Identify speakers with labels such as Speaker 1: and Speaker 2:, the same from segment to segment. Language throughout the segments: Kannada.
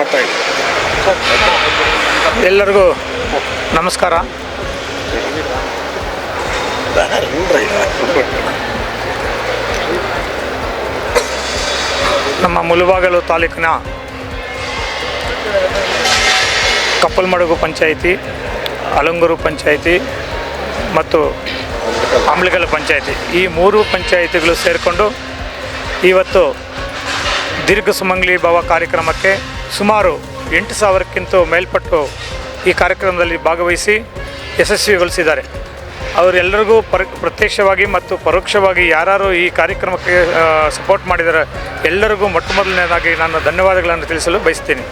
Speaker 1: ಮಾಡ್ತಾ ಇದ್ದೀವಿ.
Speaker 2: ಎಲ್ಲರಿಗೂ ನಮಸ್ಕಾರ. ನಮ್ಮ ಮುಳಬಾಗಿಲು ತಾಲೂಕಿನ ಕಪ್ಪಲ್ಮಡುಗು ಪಂಚಾಯಿತಿ, ಅಲಂಗೂರು ಪಂಚಾಯಿತಿ ಮತ್ತು ಅಂಬ್ಲಿಗಲ್ ಪಂಚಾಯಿತಿ, ಈ ಮೂರು ಪಂಚಾಯಿತಿಗಳು ಸೇರಿಕೊಂಡು ಇವತ್ತು ದೀರ್ಘ ಸುಮಂಗಲಿ ಭವ ಕಾರ್ಯಕ್ರಮಕ್ಕೆ ಸುಮಾರು 8,000ಕ್ಕಿಂತ ಮೇಲ್ಪಟ್ಟು ಈ ಕಾರ್ಯಕ್ರಮದಲ್ಲಿ ಭಾಗವಹಿಸಿ ಯಶಸ್ವಿಗೊಳಿಸಿದ್ದಾರೆ. ಅವರೆಲ್ಲರಿಗೂ ಪ್ರತ್ಯಕ್ಷವಾಗಿ ಮತ್ತು ಪರೋಕ್ಷವಾಗಿ ಯಾರು ಈ ಕಾರ್ಯಕ್ರಮಕ್ಕೆ ಸಪೋರ್ಟ್ ಮಾಡಿದ್ದಾರೆ ಎಲ್ಲರಿಗೂ ಮೊದಲನೇದಾಗಿ ನಾನು ಧನ್ಯವಾದಗಳನ್ನು ತಿಳಿಸಲು ಬಯಸ್ತೀನಿ.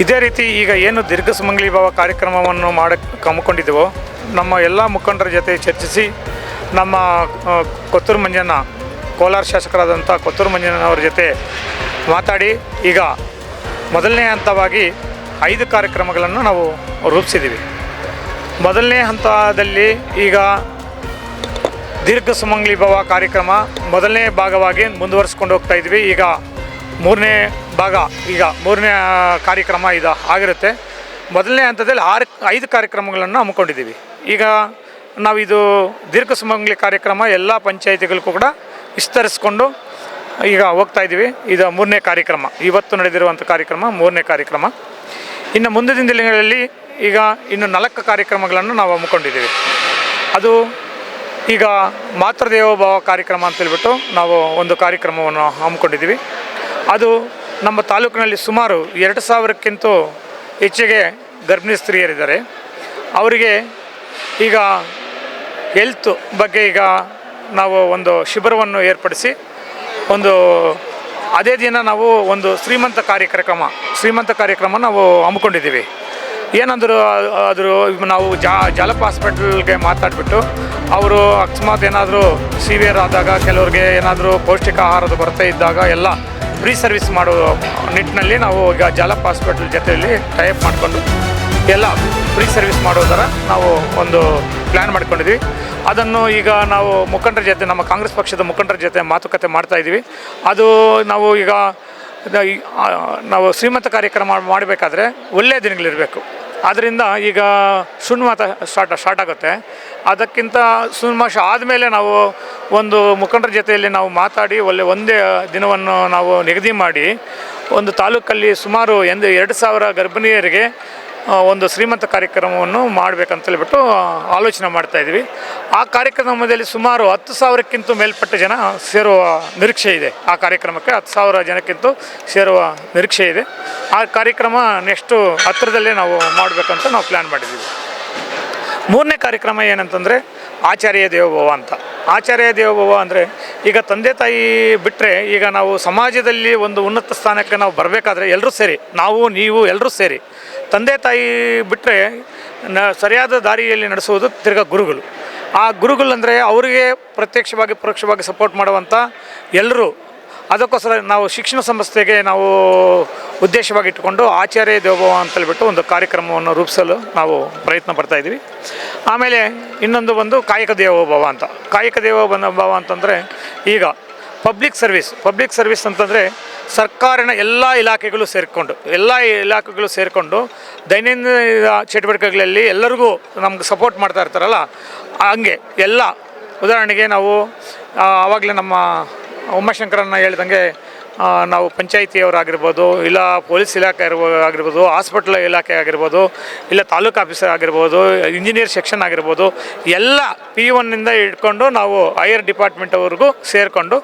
Speaker 2: ಇದೇ ರೀತಿ ಈಗ ಏನು ದೀರ್ಘ ಸುಮಂಗಲಿ ಭವ ಕಾರ್ಯಕ್ರಮವನ್ನು ಮಾಡಕ್ಕೆ ಹಮ್ಮಿಕೊಂಡಿದ್ದೆವೋ ನಮ್ಮ ಎಲ್ಲ ಮುಖಂಡರ ಜೊತೆ ಚರ್ಚಿಸಿ ನಮ್ಮ ಕೊತ್ತೂರು ಮಂಜಣ್ಣ, ಕೋಲಾರ ಶಾಸಕರಾದಂಥ ಕೊತ್ತೂರು ಮಂಜಣ್ಣನವ್ರ ಜೊತೆ ಮಾತಾಡಿ ಈಗ ಮೊದಲನೇ ಹಂತವಾಗಿ 5 ಕಾರ್ಯಕ್ರಮಗಳನ್ನು ನಾವು ರೂಪಿಸಿದ್ದೀವಿ. ಮೊದಲನೇ ಹಂತದಲ್ಲಿ ಈಗ ದೀರ್ಘ ಸುಮಂಗಲಿ ಭವ ಕಾರ್ಯಕ್ರಮ ಮೊದಲನೇ ಭಾಗವಾಗಿ ಮುಂದುವರಿಸ್ಕೊಂಡು ಹೋಗ್ತಾ ಇದ್ವಿ. ಈಗ ಮೂರನೇ ಕಾರ್ಯಕ್ರಮ ಇದು ಆಗಿರುತ್ತೆ. ಮೊದಲನೇ ಹಂತದಲ್ಲಿ 5 ಕಾರ್ಯಕ್ರಮಗಳನ್ನು ಹಮ್ಮಿಕೊಂಡಿದ್ದೀವಿ. ಈಗ ನಾವು ಇದು ದೀರ್ಘ ಸುಮಂಗಲಿ ಕಾರ್ಯಕ್ರಮ ಎಲ್ಲ ಪಂಚಾಯಿತಿಗಳಿಗೂ ಕೂಡ ವಿಸ್ತರಿಸ್ಕೊಂಡು ಈಗ ಹೋಗ್ತಾ ಇದ್ದೀವಿ. ಇದು 3ನೇ ಕಾರ್ಯಕ್ರಮ, ಇವತ್ತು ನಡೆದಿರುವಂಥ ಕಾರ್ಯಕ್ರಮ 3ನೇ ಕಾರ್ಯಕ್ರಮ. ಇನ್ನು ಮುಂದಿನ ದಿನಗಳಲ್ಲಿ ಈಗ ಇನ್ನು 4 ಕಾರ್ಯಕ್ರಮಗಳನ್ನು ನಾವು ಹಮ್ಮಿಕೊಂಡಿದ್ದೀವಿ. ಅದು ಈಗ ಮಾತೃದೇವೋಭವ ಕಾರ್ಯಕ್ರಮ ಅಂತೇಳ್ಬಿಟ್ಟು ನಾವು ಒಂದು ಕಾರ್ಯಕ್ರಮವನ್ನು ಹಮ್ಮಿಕೊಂಡಿದ್ದೀವಿ. ಅದು ನಮ್ಮ ತಾಲೂಕಿನಲ್ಲಿ ಸುಮಾರು 2,000ಕ್ಕಿಂತ ಹೆಚ್ಚಿಗೆ ಗರ್ಭಿಣಿ ಸ್ತ್ರೀಯರಿದ್ದಾರೆ. ಅವರಿಗೆ ಈಗ ಹೆಲ್ತ್ ಬಗ್ಗೆ ಈಗ ನಾವು ಒಂದು ಶಿಬಿರವನ್ನು ಏರ್ಪಡಿಸಿ ಅದೇ ದಿನ ನಾವು ಒಂದು ಶ್ರೀಮಂತ ಕಾರ್ಯಕ್ರಮ ನಾವು ಹಮ್ಮಿಕೊಂಡಿದ್ದೀವಿ. ಏನಂದ್ರು ನಾವು ಜಾಲಪ ಹಾಸ್ಪಿಟಲ್ಗೆ ಮಾತಾಡಿಬಿಟ್ಟು ಅವರು ಅಕಸ್ಮಾತ್ ಏನಾದರೂ ಸಿವಿಯರ್ ಆದಾಗ, ಕೆಲವ್ರಿಗೆ ಏನಾದರೂ ಪೌಷ್ಟಿಕ ಆಹಾರದ ಕೊರತೆ ಇದ್ದಾಗ ಎಲ್ಲ ಫ್ರೀ ಸರ್ವಿಸ್ ಮಾಡೋ ನಿಟ್ಟಿನಲ್ಲಿ ನಾವು ಈಗ ಜಾಲಪ ಹಾಸ್ಪಿಟಲ್ ಜೊತೆಯಲ್ಲಿ ಟೈಪ್ ಮಾಡಿಕೊಂಡು ಎಲ್ಲ ಫ್ರೀ ಸರ್ವಿಸ್ ಮಾಡೋ ಥರ ನಾವು ಒಂದು ಪ್ಲ್ಯಾನ್ ಮಾಡ್ಕೊಂಡಿದ್ವಿ. ಅದನ್ನು ಈಗ ನಾವು ಮುಖಂಡರ ಜೊತೆ, ನಮ್ಮ ಕಾಂಗ್ರೆಸ್ ಪಕ್ಷದ ಮುಖಂಡರ ಜೊತೆ ಮಾತುಕತೆ ಮಾಡ್ತಾಯಿದ್ವಿ. ಅದು ನಾವು ಶ್ರೀಮಂತ ಕಾರ್ಯಕ್ರಮ ಮಾಡಬೇಕಾದ್ರೆ ಒಳ್ಳೆಯ ದಿನಗಳಿರಬೇಕು. ಆದ್ದರಿಂದ ಈಗ ಶೂನ್ಯಮಾಸ ಸ್ಟಾರ್ಟ್ ಆಗುತ್ತೆ. ಅದಕ್ಕಿಂತ ಶೂನ್ಯಮಾಸ ಆದಮೇಲೆ ನಾವು ಒಂದು ಮುಖಂಡರ ಜೊತೆಯಲ್ಲಿ ನಾವು ಮಾತಾಡಿ ಒಂದೇ ದಿನವನ್ನು ನಾವು ನಿಗದಿ ಮಾಡಿ ಒಂದು ತಾಲೂಕಲ್ಲಿ ಸುಮಾರು 2,000 ಗರ್ಭಿಣಿಯರಿಗೆ ಒಂದು ಶ್ರೀಮಂತ ಕಾರ್ಯಕ್ರಮವನ್ನು ಮಾಡಬೇಕಂತೇಳ್ಬಿಟ್ಟು ಆಲೋಚನೆ ಮಾಡ್ತಾಯಿದ್ವಿ. ಆ ಕಾರ್ಯಕ್ರಮದಲ್ಲಿ ಸುಮಾರು 10,000ಕ್ಕಿಂತ ಮೇಲ್ಪಟ್ಟ ಜನ ಸೇರುವ ನಿರೀಕ್ಷೆ ಇದೆ. ಆ ಕಾರ್ಯಕ್ರಮಕ್ಕೆ 10,000 ಜನಕ್ಕಿಂತ ಸೇರುವ ನಿರೀಕ್ಷೆ ಇದೆ. ಆ ಕಾರ್ಯಕ್ರಮ ನೆಕ್ಸ್ಟು ಹತ್ತಿರದಲ್ಲೇ ನಾವು ಮಾಡಬೇಕಂತ ನಾವು ಪ್ಲ್ಯಾನ್ ಮಾಡಿದ್ದೀವಿ. 3ನೇ ಕಾರ್ಯಕ್ರಮ ಏನಂತಂದರೆ ಆಚಾರ್ಯ ದೇವೋಭವ ಅಂತ. ಆಚಾರ್ಯ ದೇವೋಭವ ಅಂದರೆ ಈಗ ತಂದೆ ತಾಯಿ ಬಿಟ್ಟರೆ ಈಗ ನಾವು ಸಮಾಜದಲ್ಲಿ ಒಂದು ಉನ್ನತ ಸ್ಥಾನಕ್ಕೆ ನಾವು ಬರಬೇಕಾದ್ರೆ ಎಲ್ಲರೂ ಸೇರಿ, ನಾವು ನೀವು ಎಲ್ಲರೂ ಸೇರಿ, ತಂದೆ ತಾಯಿ ಬಿಟ್ಟರೆ ಸರಿಯಾದ ದಾರಿಯಲ್ಲಿ ನಡೆಸುವುದು ತಿರ್ಗಾ ಗುರುಗಳು. ಆ ಗುರುಗಳಂದರೆ ಅವರಿಗೆ ಪ್ರತ್ಯಕ್ಷವಾಗಿ ಪರೋಕ್ಷವಾಗಿ ಸಪೋರ್ಟ್ ಮಾಡುವಂಥ ಎಲ್ಲರೂ. ಅದಕ್ಕೋಸ್ಕರ ನಾವು ಶಿಕ್ಷಣ ಸಂಸ್ಥೆಗೆ ನಾವು ಉದ್ದೇಶವಾಗಿ ಇಟ್ಟುಕೊಂಡು ಆಚಾರ್ಯ ದೇವೋಭವ ಅಂತೇಳ್ಬಿಟ್ಟು ಒಂದು ಕಾರ್ಯಕ್ರಮವನ್ನು ರೂಪಿಸಲು ನಾವು ಪ್ರಯತ್ನ ಪಡ್ತಾಯಿದ್ವಿ. ಆಮೇಲೆ ಇನ್ನೊಂದು ಬಂದು ಕಾಯಕ ದೇವೋಭವ ಅಂತ. ಕಾಯಕ ದೇವೋಭವ ಅಂತಂದರೆ ಈಗ ಪಬ್ಲಿಕ್ ಸರ್ವಿಸ್ ಅಂತಂದರೆ ಸರ್ಕಾರಿನ ಎಲ್ಲ ಇಲಾಖೆಗಳು ಸೇರಿಕೊಂಡು ದೈನಂದಿನ ಚಟುವಟಿಕೆಗಳಲ್ಲಿ ಎಲ್ಲರಿಗೂ ನಮ್ಗೆ ಸಪೋರ್ಟ್ ಮಾಡ್ತಾ ಇರ್ತಾರಲ್ಲ, ಹಂಗೆ ಎಲ್ಲ. ಉದಾಹರಣೆಗೆ ನಾವು ಆವಾಗಲೇ ನಮ್ಮ ಉಮಾಶಂಕರನ್ನ ಹೇಳ್ದಂಗೆ ನಾವು ಪಂಚಾಯಿತಿಯವರಾಗಿರ್ಬೋದು, ಇಲ್ಲ ಪೊಲೀಸ್ ಇಲಾಖೆ ಆಗಿರ್ಬೋದು, ಹಾಸ್ಪಿಟ್ಲ್ ಇಲಾಖೆ ಆಗಿರ್ಬೋದು, ಇಲ್ಲ ತಾಲೂಕು ಆಫೀಸರ್ ಆಗಿರ್ಬೋದು, ಇಂಜಿನಿಯರ್ ಸೆಕ್ಷನ್ ಆಗಿರ್ಬೋದು, ಎಲ್ಲ P1 ಇಟ್ಕೊಂಡು ನಾವು ಹೈಯರ್ ಡಿಪಾರ್ಟ್ಮೆಂಟ್ವರೆಗೂ ಸೇರಿಕೊಂಡು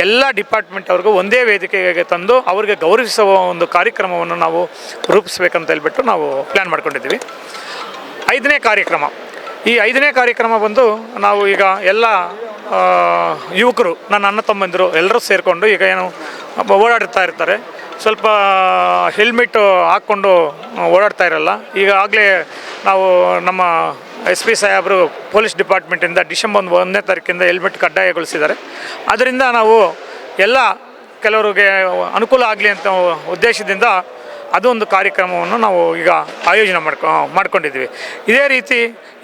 Speaker 2: ಎಲ್ಲ ಡಿಪಾರ್ಟ್ಮೆಂಟ್ವರೆಗೂ ಒಂದೇ ವೇದಿಕೆಗೆ ತಂದು ಅವ್ರಿಗೆ ಗೌರವಿಸುವ ಒಂದು ಕಾರ್ಯಕ್ರಮವನ್ನು ನಾವು ರೂಪಿಸ್ಬೇಕಂತ ಹೇಳ್ಬಿಟ್ಟು ನಾವು ಪ್ಲ್ಯಾನ್ ಮಾಡ್ಕೊಂಡಿದ್ದೀವಿ. 5ನೇ ಕಾರ್ಯಕ್ರಮ, ಈ 5ನೇ ಕಾರ್ಯಕ್ರಮ ಬಂದು ನಾವು ಈಗ ಎಲ್ಲ ಯುವಕರು, ನನ್ನ ಅಣ್ಣ ತಮ್ಮಂದಿರು ಎಲ್ಲರೂ ಸೇರಿಕೊಂಡು ಈಗ ಏನು ಓಡಾಡ್ತಾ ಇರ್ತಾರೆ. ಸ್ವಲ್ಪ ಹೆಲ್ಮೆಟ್ ಹಾಕ್ಕೊಂಡು ಓಡಾಡ್ತಾ ಇರಲ್ಲ. ಈಗಾಗಲೇ ನಾವು ನಮ್ಮ SP ಸಾಹೇಬರು ಪೊಲೀಸ್ ಡಿಪಾರ್ಟ್ಮೆಂಟಿಂದ ಡಿಸೆಂಬರ್ 1ನೇ ತಾರೀಕಿಂದ ಹೆಲ್ಮೆಟ್ ಕಡ್ಡಾಯಗೊಳಿಸಿದ್ದಾರೆ. ಅದರಿಂದ ನಾವು ಎಲ್ಲ ಕೆಲವರಿಗೆ ಅನುಕೂಲ ಆಗಲಿ ಅಂತ ಉದ್ದೇಶದಿಂದ ಅದೊಂದು ಕಾರ್ಯಕ್ರಮವನ್ನು ನಾವು ಈಗ ಆಯೋಜನೆ ಮಾಡ್ಕೊಂಡಿದ್ವಿ. ಇದೇ ರೀತಿ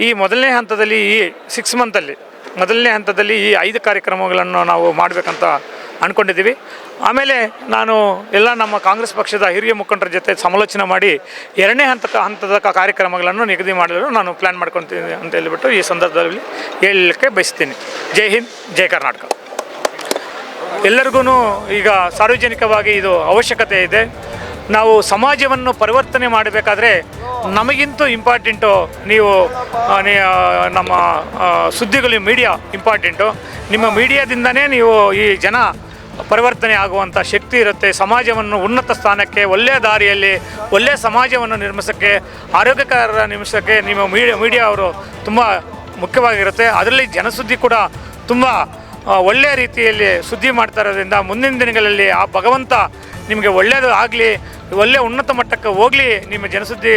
Speaker 2: ಈ ಮೊದಲನೇ ಹಂತದಲ್ಲಿ ಈ 6 ಮಂತಲ್ಲಿ ಮೊದಲನೇ ಹಂತದಲ್ಲಿ ಈ 5 ಕಾರ್ಯಕ್ರಮಗಳನ್ನು ನಾವು ಮಾಡಬೇಕಂತ ಅಂದ್ಕೊಂಡಿದ್ದೀವಿ. ಆಮೇಲೆ ನಾನು ಎಲ್ಲ ನಮ್ಮ ಕಾಂಗ್ರೆಸ್ ಪಕ್ಷದ ಹಿರಿಯ ಮುಖಂಡರ ಜೊತೆ ಸಮಾಲೋಚನೆ ಮಾಡಿ 2ನೇ ಹಂತದ ಕಾರ್ಯಕ್ರಮಗಳನ್ನು ನಿಗದಿ ಮಾಡಲು ನಾನು ಪ್ಲ್ಯಾನ್ ಮಾಡ್ಕೊತೀನಿ ಅಂತ ಹೇಳಿಬಿಟ್ಟು ಈ ಸಂದರ್ಭದಲ್ಲಿ ಹೇಳಲಿಕ್ಕೆ ಬಯಸ್ತೀನಿ. ಜೈ ಹಿಂದ್, ಜೈ ಕರ್ನಾಟಕ. ಎಲ್ಲರಿಗೂ ಈಗ ಸಾರ್ವಜನಿಕವಾಗಿ ಇದು ಅವಶ್ಯಕತೆ ಇದೆ. ನಾವು ಸಮಾಜವನ್ನು ಪರಿವರ್ತನೆ ಮಾಡಬೇಕಾದ್ರೆ ನಮಗಿಂತೂ ಇಂಪಾರ್ಟೆಂಟು ನೀವು ನಮ್ಮ ಸುದ್ದಿಗಳು, ಮೀಡಿಯಾ ಇಂಪಾರ್ಟೆಂಟು. ನಿಮ್ಮ ಮೀಡಿಯಾದಿಂದನೇ ನೀವು ಈ ಜನ ಪರಿವರ್ತನೆ ಆಗುವಂಥ ಶಕ್ತಿ ಇರುತ್ತೆ. ಸಮಾಜವನ್ನು ಉನ್ನತ ಸ್ಥಾನಕ್ಕೆ, ಒಳ್ಳೆಯ ದಾರಿಯಲ್ಲಿ ಒಳ್ಳೆಯ ಸಮಾಜವನ್ನು ನಿರ್ಮಿಸೋಕ್ಕೆ, ಆರೋಗ್ಯಕರ ನಿರ್ಮಿಸೋಕ್ಕೆ ನಿಮ್ಮ ಮೀಡಿಯಾ ಅವರು ತುಂಬ ಮುಖ್ಯವಾಗಿರುತ್ತೆ. ಅದರಲ್ಲಿ ಜನಸುದ್ದಿ ಕೂಡ ತುಂಬ ಒಳ್ಳೆಯ ರೀತಿಯಲ್ಲಿ ಸುದ್ದಿ ಮಾಡ್ತಾ ಇರೋದ್ರಿಂದ ಮುಂದಿನ ದಿನಗಳಲ್ಲಿ ಆ ಭಗವಂತ ನಿಮಗೆ ಒಳ್ಳೆಯದು ಆಗಲಿ, ಒಳ್ಳೆಯ ಉನ್ನತ ಮಟ್ಟಕ್ಕೆ ಹೋಗಲಿ ನಿಮ್ಮ ಜನಸುದ್ದಿ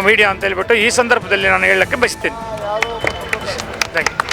Speaker 2: ಮೀಡಿಯಾ ಅಂತ ಹೇಳ್ಬಿಟ್ಟು ಈ ಸಂದರ್ಭದಲ್ಲಿ ನಾನು ಹೇಳೋಕ್ಕೆ ಬಯಸ್ತೀನಿ. Thank you.